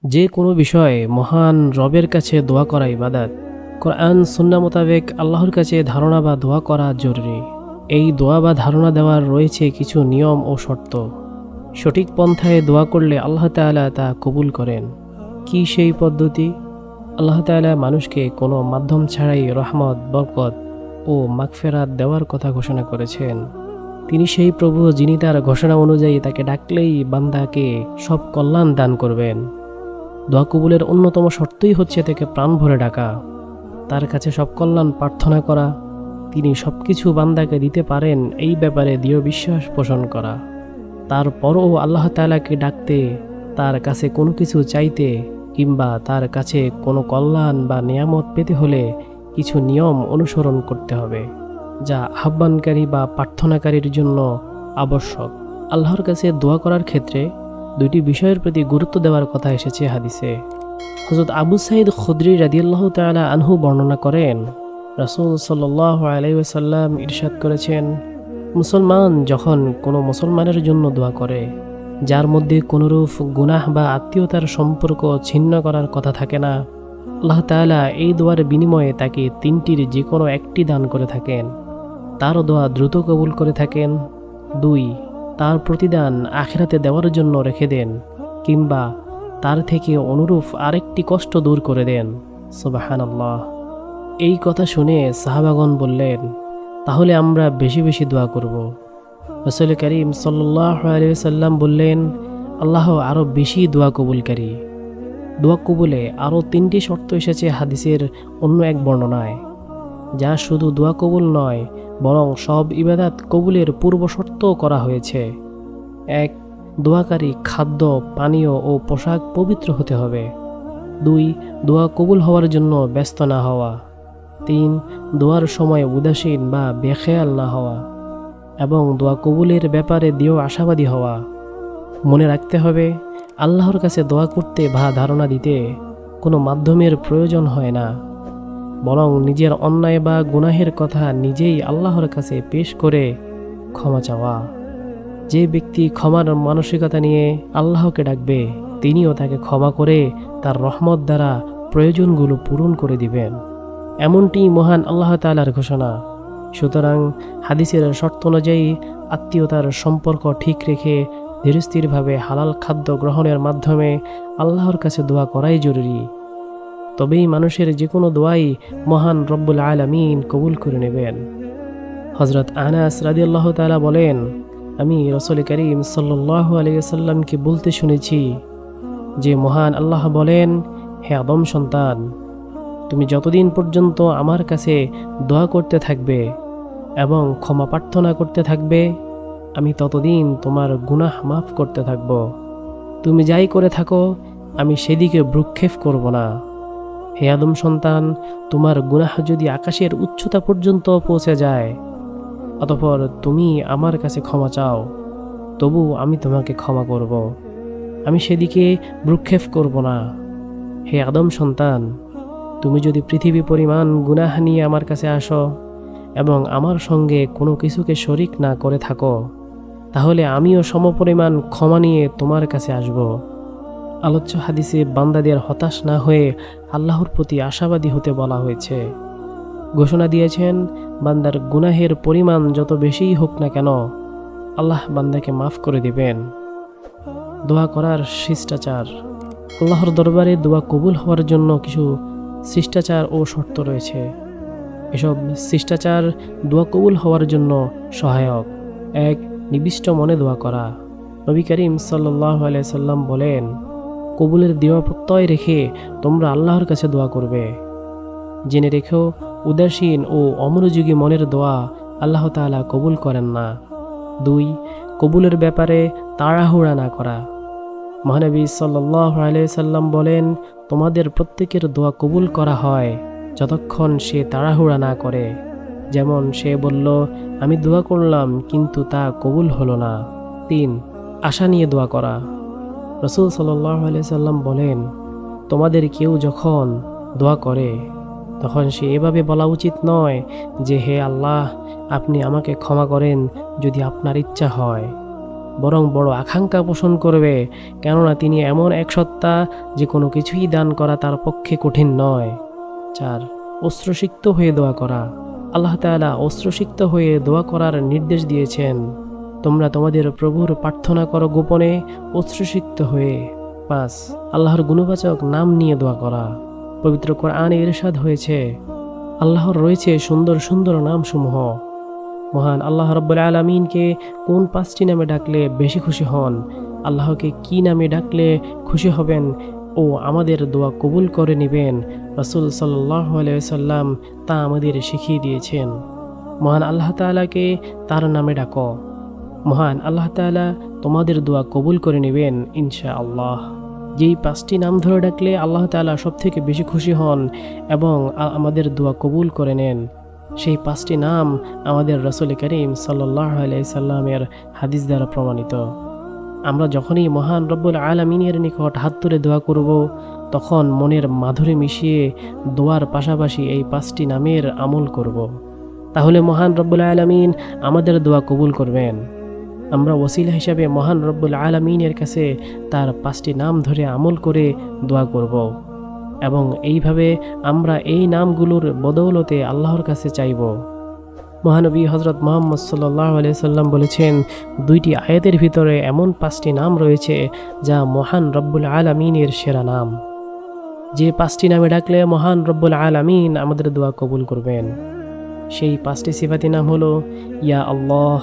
যে কোনো বিষয়ে মহান রবের কাছে দোয়া করা ইবাদত। কোরআন সুন্নাহ মোতাবেক আল্লাহর কাছে ধারণা বা দোয়া করা জরুরি। এই দোয়া বা ধারণা দেওয়ার রয়েছে কিছু নিয়ম ও শর্ত। সঠিক পন্থায় দোয়া করলে আল্লাহ তাআলা তা কবুল করেন। কি সেই পদ্ধতি? আল্লাহ তাআলা মানুষকে কোনো মাধ্যম ছাড়াই রহমত, বরকত ও মাগফিরাত দেওয়ার কথা ঘোষণা করেছেন। তিনি সেই প্রভু যিনি তার ঘোষণা অনুযায়ী তাকে ডাকলেই বান্দাকে সব কল্যাণ দান করবেন। দোয়া কবুলের অন্যতম শর্তই হচ্ছে তাকে প্রাণ ভরে ডাকা, তার কাছে সব কল্যাণ প্রার্থনা করা, তিনি সব কিছু বান্দাকে দিতে পারেন এই ব্যাপারে দৃঢ় বিশ্বাস পোষণ করা। তারপরও আল্লাহ তাআলাকে ডাকতে, তার কাছে কোনো কিছু চাইতে কিংবা তার কাছে কোনো কল্যাণ বা নিয়ামত পেতে হলে কিছু নিয়ম অনুসরণ করতে হবে, যা আহ্বানকারী বা প্রার্থনাকারীর জন্য আবশ্যক। আল্লাহর কাছে দোয়া করার ক্ষেত্রে দুইটি বিষয়ের প্রতি গুরুত্ব দেওয়ার কথা এসেছে হাদিসে। হযরত আবু সাঈদ খুদরি রাদিয়াল্লাহু তাআলা আনহু বর্ণনা করেন, রাসূল সাল্লাল্লাহু আলাইহি ওয়াসাল্লাম ইরশাদ করেছেন, মুসলমান যখন কোনো মুসলমানের জন্য দোয়া করে যার মধ্যে কোনরূপ গুনাহ বা আত্মীয়তার সম্পর্ক ছিন্ন করার কথা থাকে না, আল্লাহ তাআলা এই দোয়ার বিনিময়ে তাকে তিনটির যে কোনো একটি দান করে থাকেন। তার দোয়া দ্রুত কবুল করে থাকেন। 2, তার প্রতিদান আখিরাতে দেওয়ার জন্য রেখে দেন, কিংবা তার থেকে অনুরূপ আরেকটি কষ্ট দূর করে দেন। সুবহানাল্লাহ। এই কথা শুনে সাহাবাগণ বললেন, তাহলে আমরা বেশি বেশি দোয়া করব। রাসূল করিম সাল্লাল্লাহু আলাইহি ওয়াসাল্লাম বললেন, আল্লাহ আরও বেশি দোয়া কবুলকারী। দোয়া কবুলে আরও 3টি শর্ত এসেছে হাদিসের অন্য এক বর্ণনায়, যা শুধু দোয়া কবুল নয় বরং সব ইবাদত কবুলের পূর্ব শর্তও করা হয়েছে। 1, দোয়াকারী খাদ্য, পানীয় ও পোশাক পবিত্র হতে হবে। 2, দোয়া কবুল হওয়ার জন্য ব্যস্ত না হওয়া। 3, দোয়ার সময় উদাসীন বা বেখেয়াল না হওয়া এবং দোয়া কবুলের ব্যাপারে দৃঢ় আশাবাদী হওয়া। মনে রাখতে হবে, আল্লাহর কাছে দোয়া করতে বা ধারণা দিতে কোনো মাধ্যমের প্রয়োজন হয় না, বরং নিজের অন্যায় বা গুনাহের কথা নিজেই আল্লাহর কাছে পেশ করে ক্ষমা চাওয়া। যে ব্যক্তি ক্ষমার মানসিকতা নিয়ে আল্লাহকে ডাকবে, তিনিও তাকে ক্ষমা করে তার রহমত দ্বারা প্রয়োজনগুলো পূরণ করে দিবেন। এমনটি মহান আল্লাহ তাআলার ঘোষণা। সুতরাং হাদিসের শর্ত অনুযায়ী আত্মীয়তার সম্পর্ক ঠিক রেখে ধীরস্থিরভাবে হালাল খাদ্য গ্রহণের মাধ্যমে আল্লাহর কাছে দোয়া করাই জরুরি। তবেই মানুষের যে কোনো দোয়াই মহান রব্বুল আলামিন কবুল করে নেবেন। হযরত আনাস রাদিয়াল্লাহু তাআলা বলেন, আমি রাসূল করিম সাল্লাল্লাহু আলাইহি ওয়াসাল্লামকে বলতে শুনেছি যে মহান আল্লাহ বলেন, হে আদম সন্তান, তুমি যতদিন পর্যন্ত আমার কাছে দোয়া করতে থাকবে এবং ক্ষমা প্রার্থনা করতে থাকবে, আমি ততদিন তোমার গুনাহ মাফ করতে থাকব। তুমি যাই করে থাকো, আমি সেদিকে ভ্রুক্ষেপ করব না। হে আদম সন্তান, তোমার গুনাহ যদি আকাশের উচ্চতা পর্যন্ত পৌঁছে যায়, অতঃপর তুমি আমার কাছে ক্ষমা চাও, তবু আমি তোমাকে ক্ষমা করব, আমি সেদিকে ভ্রুক্ষেপ করব না। হে আদম সন্তান, তুমি যদি পৃথিবী পরিমাণ গুনাহ নিয়ে আমার কাছে আসো এবং আমার সঙ্গে কোনো কিছুকে শরিক না করে থাকো, তাহলে আমিও সমপরিমাণ ক্ষমা নিয়ে তোমার কাছে আসব। আলোচ্য হাদিসে বান্দাদের হতাশ না হয়ে আল্লাহর প্রতি আশাবাদী হতে বলা হয়েছে। ঘোষণা দিয়েছেন, বান্দার গুনাহের পরিমাণ যত বেশিই হোক না কেন, আল্লাহ বান্দাকে মাফ করে দিবেন। দোয়া করার শিষ্টাচার। আল্লাহর দরবারে দোয়া কবুল হওয়ার জন্য কিছু শিষ্টাচার ও শর্ত রয়েছে। এসব শিষ্টাচার দোয়া কবুল হওয়ার জন্য সহায়ক। 1, নিবিষ্ট মনে দোয়া করা। নবী করিম সাল্লাল্লাহু আলাইহি সাল্লাম বলেন, কবুলের দৃঢ় প্রত্যয় রেখে তোমরা আল্লাহর কাছে দোয়া করবে। জেনে রেখো, উদাসীন ও অমনোযোগী মনের দোয়া আল্লাহ তাআলা কবুল করেন না। 2, কবুলের ব্যাপারে তাড়াহুড়া না করা। মহানবী সাল্লাল্লাহু আলাইহি সাল্লাম বলেন, তোমাদের প্রত্যেকের দোয়া কবুল করা হয় যতক্ষণ সে তাড়াহুড়া না করে। যেমন সে বলল, আমি দোয়া করলাম কিন্তু তা কবুল হলো না। 3, আশা নিয়ে দোয়া করা। রাসূল সাল্লাল্লাহু আলাইহি সাল্লাম বলেন, তোমাদের কেউ যখন দোয়া করে তখন সে এভাবে বলা উচিত নয় যে, হে আল্লাহ, আপনি আমাকে ক্ষমা করেন যদি আপনার ইচ্ছা হয়। বরং বড় আকাঙ্ক্ষা পোষণ করবে, কেননা তিনি এমন এক সত্তা যে কোনো কিছুই দান করা তার পক্ষে কঠিন নয়। 4. অশ্রুসিক্ত হয়ে দোয়া করা। আল্লাহ তাআলা অশ্রুসিক্ত হয়ে দোয়া করার নির্দেশ দিয়েছেন। তোমরা তোমাদের প্রভুর প্রার্থনা করো গোপনে অশ্রুসিক্ত হয়ে। 5. আল্লাহর গুণবাচক নাম নিয়ে দোয়া করা। পবিত্র কোরআনে ইরশাদ হয়েছে, আল্লাহর রয়েছে সুন্দর সুন্দর নামসমূহ। মহান আল্লাহ রাব্বুল আলামিনকে কোন 5টি নামে ডাকলে বেশি খুশি হন, আল্লাহকে কি নামে ডাকলে খুশি হবেন ও আমাদের দোয়া কবুল করে নেবেন, রাসূল সাল্লাল্লাহু আলাইহি ওয়াসাল্লাম তা আমাদের শিখিয়ে দিয়েছেন। মহান আল্লাহ তাআলাকে তার নামে ডাকো, মহান আল্লাহ তাআলা তোমাদের দোয়া কবুল করে নেবেন ইনশাআল্লাহ। যেই 5টি নাম ধরে ডাকলে আল্লাহ তাআলা সবথেকে বেশি খুশি হন এবং আমাদের দোয়া কবুল করে নেন, সেই 5টি নাম আমাদের রাসূল করিম সাল্লাল্লাহু আলাইহি সাল্লামের হাদিস দ্বারা প্রমাণিত। আমরা যখনই মহান রব্বুল আলামিনের নিকট হাত তুলে দোয়া করব, তখন মনের মাধুরী মিশিয়ে দোয়ার পাশাপাশি এই 5টি নামের আমল করব। তাহলে মহান রব্বুল আলামিন আমাদের দোয়া কবুল করবেন। আমরা ওসিলা হিসাবে মহান রব্বুল আলামিনের কাছে তার 5টি নাম ধরে আমল করে দোয়া করব এবং এইভাবে আমরা এই নামগুলোর বদৌলতে আল্লাহর কাছে চাইব। মহানবী হযরত মুহাম্মদ সাল্লাল্লাহু আলাইহি সাল্লাম বলেছেন, 2টি আয়াতের ভিতরে এমন 5টি নাম রয়েছে যা মহান রব্বুল আলামিনের সেরা নাম, যে 5টি নামে ডাকলে মহান রব্বুল আলামিন আমাদের দোয়া কবুল করবেন। সেই 5টি সিফাতি নাম হলো ইয়া আল্লাহ,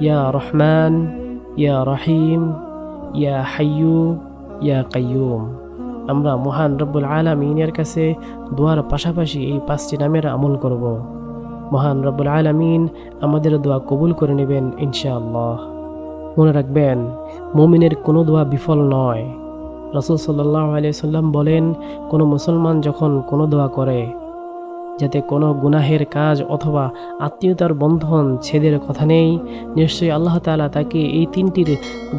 ইয়া রহমান, ইয়া রহিম, ইয়া হাইয়ু, ইয়া কাইয়ুম। আমরা মহান রব্বুল আলামিনের কাছে দোয়ার পাশাপাশি এই 5টি নামের আমল করব। মহান রব্বুল আলামিন আমাদের দোয়া কবুল করে নেবেন ইনশাআল্লাহ। মনে রাখবেন, মুমিনের কোনো দোয়া বিফল নয়। রাসূল সাল্লাল্লাহু আলাইহি সাল্লাম বলেন, কোনো মুসলমান যখন কোনো দোয়া করে, যাতে কোনো গুনাহের কাজ অথবা আত্মীয়তার বন্ধন ছেদের কথা নেই, নিশ্চয়ই আল্লাহ তাআলা তাকে এই 3টির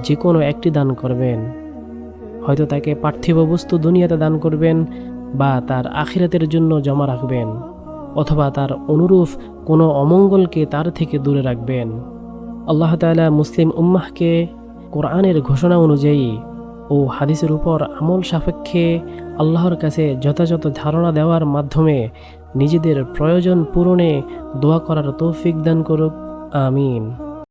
যে কোনো একটি দান করবেন। হয়তো তাকে পার্থিব বস্তু দুনিয়াতে দান করবেন, বা তার আখিরাতের জন্য জমা রাখবেন, অথবা তার অনুরূপ কোনো অমঙ্গলকে তার থেকে দূরে রাখবেন। আল্লাহ তাআলা মুসলিম উম্মাহকে কোরআনের ঘোষণা অনুযায়ী ও হাদিসের উপর আমল সাপেক্ষে আল্লাহর কাছে যথাযথ ধারণা দেওয়ার মাধ্যমে নিজেদের প্রয়োজন পূরণে দোয়া করার তৌফিক দান করুক। আমিন।